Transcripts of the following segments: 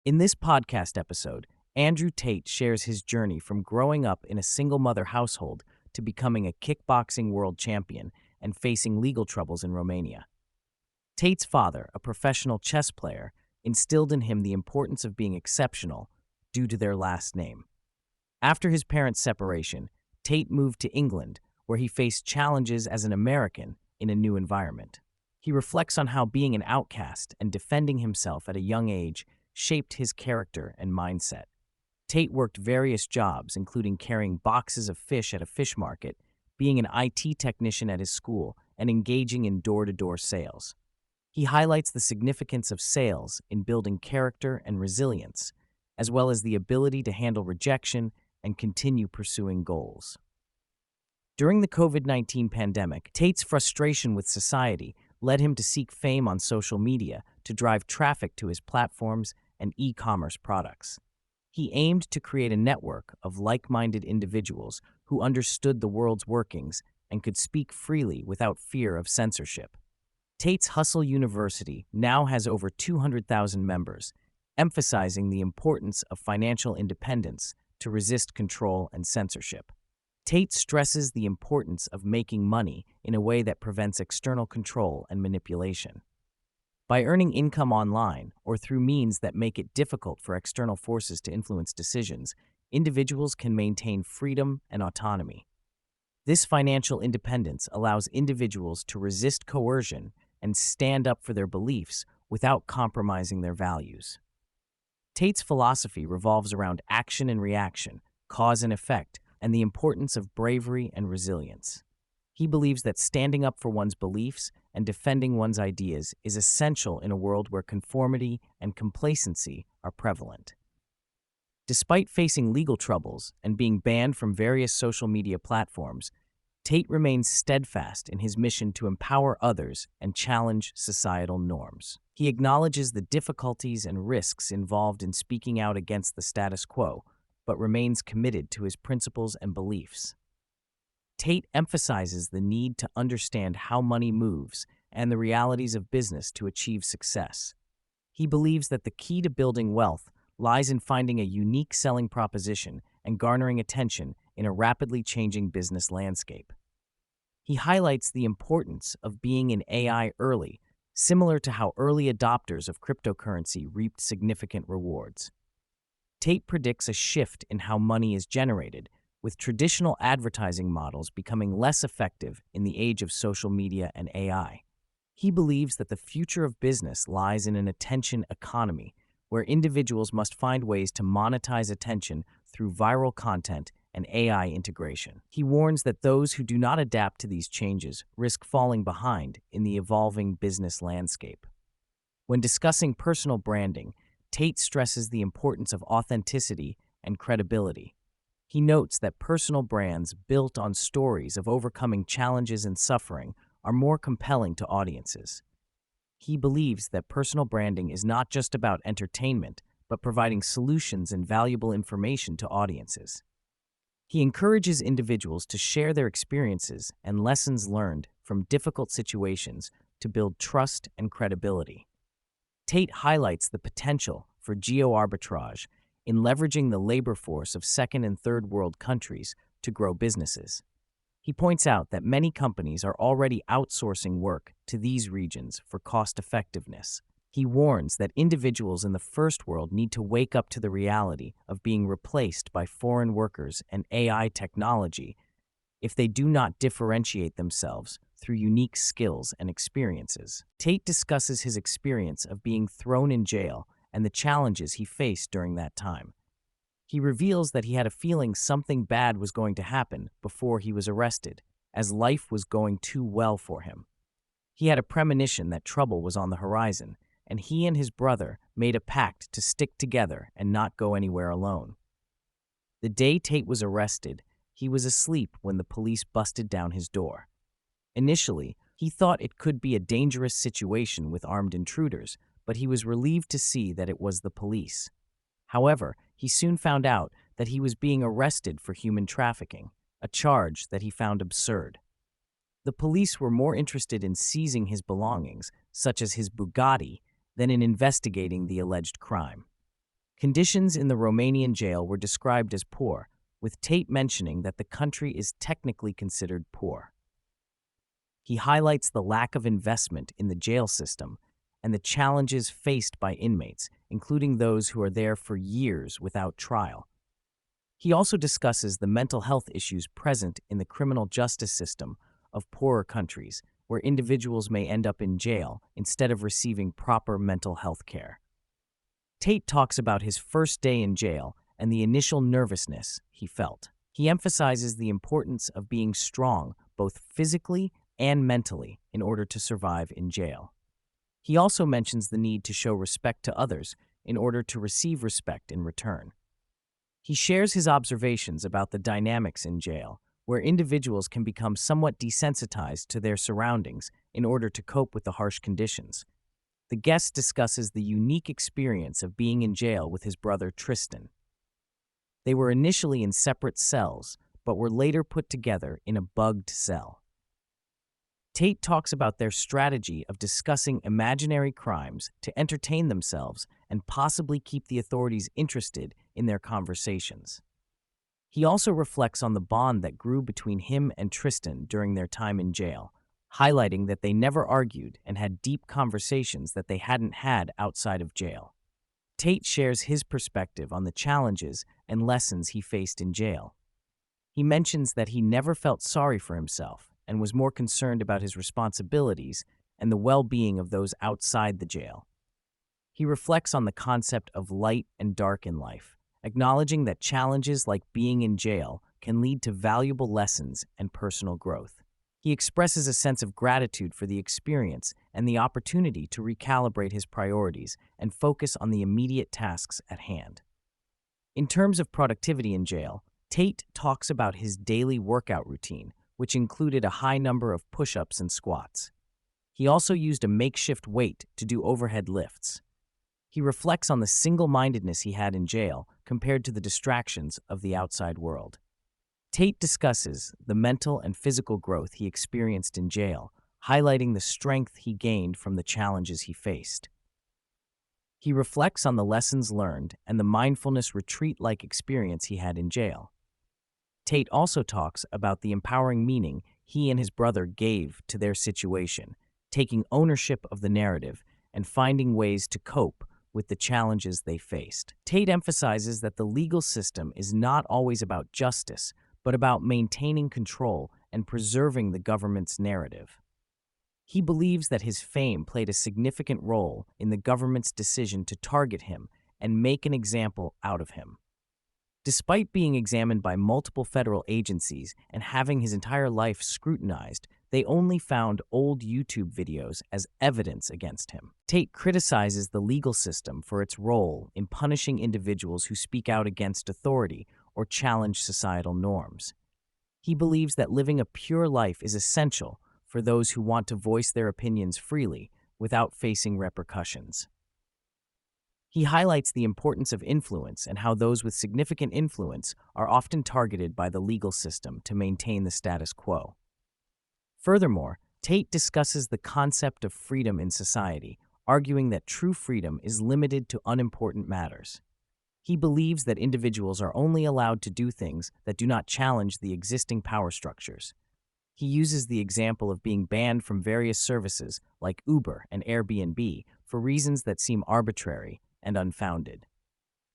In this podcast episode, Andrew Tate shares his journey from growing up in a single mother household to becoming a kickboxing world champion and facing legal troubles in Romania. Tate's father, a professional chess player, instilled in him the importance of being exceptional due to their last name. After his parents' separation, Tate moved to England, where he faced challenges as an American in a new environment. He reflects on how being an outcast and defending himself at a young age shaped his character and mindset. Tate worked various jobs, including carrying boxes of fish at a fish market, being an IT technician at his school, and engaging in door-to-door sales. He highlights the significance of sales in building character and resilience, as well as the ability to handle rejection and continue pursuing goals. During the COVID-19 pandemic, Tate's frustration with society led him to seek fame on social media to drive traffic to his platforms and e-commerce products. He aimed to create a network of like-minded individuals who understood the world's workings and could speak freely without fear of censorship. Tate's Hustle University now has over 200,000 members, emphasizing the importance of financial independence to resist control and censorship. Tate stresses the importance of making money in a way that prevents external control and manipulation. By earning income online or through means that make it difficult for external forces to influence decisions, individuals can maintain freedom and autonomy. This financial independence allows individuals to resist coercion and stand up for their beliefs without compromising their values. Tate's philosophy revolves around action and reaction, cause and effect, and the importance of bravery and resilience. He believes that standing up for one's beliefs and defending one's ideas is essential in a world where conformity and complacency are prevalent. Despite facing legal troubles and being banned from various social media platforms, Tate remains steadfast in his mission to empower others and challenge societal norms. He acknowledges the difficulties and risks involved in speaking out against the status quo, but remains committed to his principles and beliefs. Tate emphasizes the need to understand how money moves and the realities of business to achieve success. He believes that the key to building wealth lies in finding a unique selling proposition and garnering attention in a rapidly changing business landscape. He highlights the importance of being in AI early, similar to how early adopters of cryptocurrency reaped significant rewards. Tate predicts a shift in how money is generated, with traditional advertising models becoming less effective in the age of social media and AI. He believes that the future of business lies in an attention economy, where individuals must find ways to monetize attention through viral content and AI integration. He warns that those who do not adapt to these changes risk falling behind in the evolving business landscape. When discussing personal branding, Tate stresses the importance of authenticity and credibility. He notes that personal brands built on stories of overcoming challenges and suffering are more compelling to audiences. He believes that personal branding is not just about entertainment, but providing solutions and valuable information to audiences. He encourages individuals to share their experiences and lessons learned from difficult situations to build trust and credibility. Tate highlights the potential for geo-arbitrage in leveraging the labor force of second and third world countries to grow businesses. He points out that many companies are already outsourcing work to these regions for cost-effectiveness. He warns that individuals in the first world need to wake up to the reality of being replaced by foreign workers and AI technology if they do not differentiate themselves through unique skills and experiences. Tate discusses his experience of being thrown in jail and the challenges he faced during that time. He reveals that he had a feeling something bad was going to happen before he was arrested, as life was going too well for him. He had a premonition that trouble was on the horizon, and he and his brother made a pact to stick together and not go anywhere alone. The day Tate was arrested, he was asleep when the police busted down his door. Initially, he thought it could be a dangerous situation with armed intruders, but he was relieved to see that it was the police. However, he soon found out that he was being arrested for human trafficking, a charge that he found absurd. The police were more interested in seizing his belongings, such as his Bugatti, than in investigating the alleged crime. Conditions in the Romanian jail were described as poor, with Tate mentioning that the country is technically considered poor. He highlights the lack of investment in the jail system and the challenges faced by inmates, including those who are there for years without trial. He also discusses the mental health issues present in the criminal justice system of poorer countries, where individuals may end up in jail instead of receiving proper mental health care. Tate talks about his first day in jail and the initial nervousness he felt. He emphasizes the importance of being strong, both physically and mentally, in order to survive in jail. He also mentions the need to show respect to others in order to receive respect in return. He shares his observations about the dynamics in jail, where individuals can become somewhat desensitized to their surroundings in order to cope with the harsh conditions. The guest discusses the unique experience of being in jail with his brother Tristan. They were initially in separate cells, but were later put together in a bugged cell. Tate talks about their strategy of discussing imaginary crimes to entertain themselves and possibly keep the authorities interested in their conversations. He also reflects on the bond that grew between him and Tristan during their time in jail, highlighting that they never argued and had deep conversations that they hadn't had outside of jail. Tate shares his perspective on the challenges and lessons he faced in jail. He mentions that he never felt sorry for himself and was more concerned about his responsibilities and the well-being of those outside the jail. He reflects on the concept of light and dark in life, acknowledging that challenges like being in jail can lead to valuable lessons and personal growth. He expresses a sense of gratitude for the experience and the opportunity to recalibrate his priorities and focus on the immediate tasks at hand. In terms of productivity in jail, Tate talks about his daily workout routine, which included a high number of push-ups and squats. He also used a makeshift weight to do overhead lifts. He reflects on the single-mindedness he had in jail compared to the distractions of the outside world. Tate discusses the mental and physical growth he experienced in jail, highlighting the strength he gained from the challenges he faced. He reflects on the lessons learned and the mindfulness retreat-like experience he had in jail. Tate also talks about the empowering meaning he and his brother gave to their situation, taking ownership of the narrative and finding ways to cope with the challenges they faced. Tate emphasizes that the legal system is not always about justice, but about maintaining control and preserving the government's narrative. He believes that his fame played a significant role in the government's decision to target him and make an example out of him. Despite being examined by multiple federal agencies and having his entire life scrutinized, they only found old YouTube videos as evidence against him. Tate criticizes the legal system for its role in punishing individuals who speak out against authority or challenge societal norms. He believes that living a pure life is essential for those who want to voice their opinions freely without facing repercussions. He highlights the importance of influence and how those with significant influence are often targeted by the legal system to maintain the status quo. Furthermore, Tate discusses the concept of freedom in society, arguing that true freedom is limited to unimportant matters. He believes that individuals are only allowed to do things that do not challenge the existing power structures. He uses the example of being banned from various services like Uber and Airbnb for reasons that seem arbitrary and unfounded.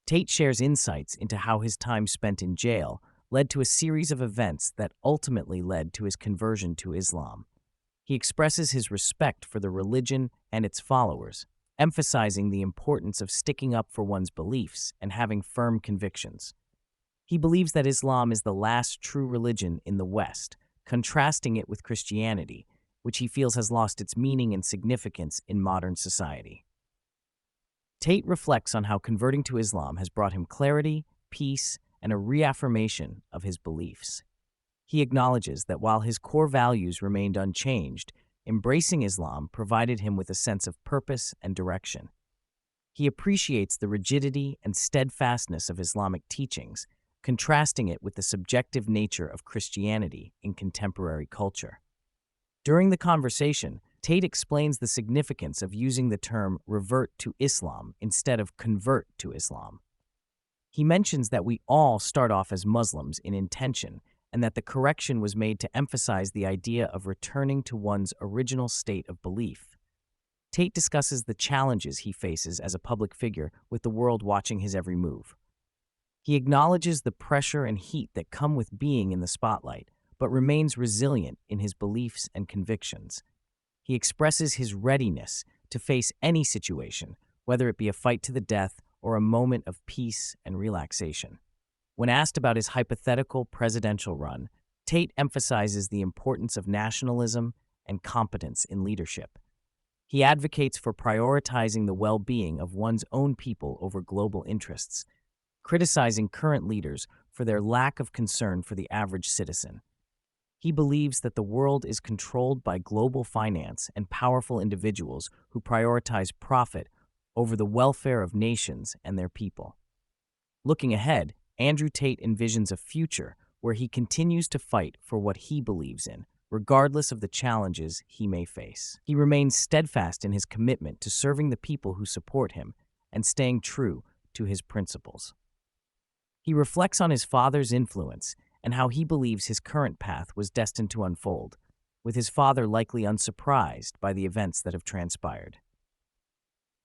Tate shares insights into how his time spent in jail led to a series of events that ultimately led to his conversion to Islam. He expresses his respect for the religion and its followers, emphasizing the importance of sticking up for one's beliefs and having firm convictions. He believes that Islam is the last true religion in the West, contrasting it with Christianity, which he feels has lost its meaning and significance in modern society. Tate reflects on how converting to Islam has brought him clarity, peace, and a reaffirmation of his beliefs. He acknowledges that while his core values remained unchanged, embracing Islam provided him with a sense of purpose and direction. He appreciates the rigidity and steadfastness of Islamic teachings, contrasting it with the subjective nature of Christianity in contemporary culture. During the conversation, Tate explains the significance of using the term revert to Islam instead of convert to Islam. He mentions that we all start off as Muslims in intention, and that the correction was made to emphasize the idea of returning to one's original state of belief. Tate discusses the challenges he faces as a public figure with the world watching his every move. He acknowledges the pressure and heat that come with being in the spotlight, but remains resilient in his beliefs and convictions. He expresses his readiness to face any situation, whether it be a fight to the death or a moment of peace and relaxation. When asked about his hypothetical presidential run, Tate emphasizes the importance of nationalism and competence in leadership. He advocates for prioritizing the well-being of one's own people over global interests, criticizing current leaders for their lack of concern for the average citizen. He believes that the world is controlled by global finance and powerful individuals who prioritize profit over the welfare of nations and their people. Looking ahead, Andrew Tate envisions a future where he continues to fight for what he believes in, regardless of the challenges he may face. He remains steadfast in his commitment to serving the people who support him and staying true to his principles. He reflects on his father's influence and how he believes his current path was destined to unfold, with his father likely unsurprised by the events that have transpired.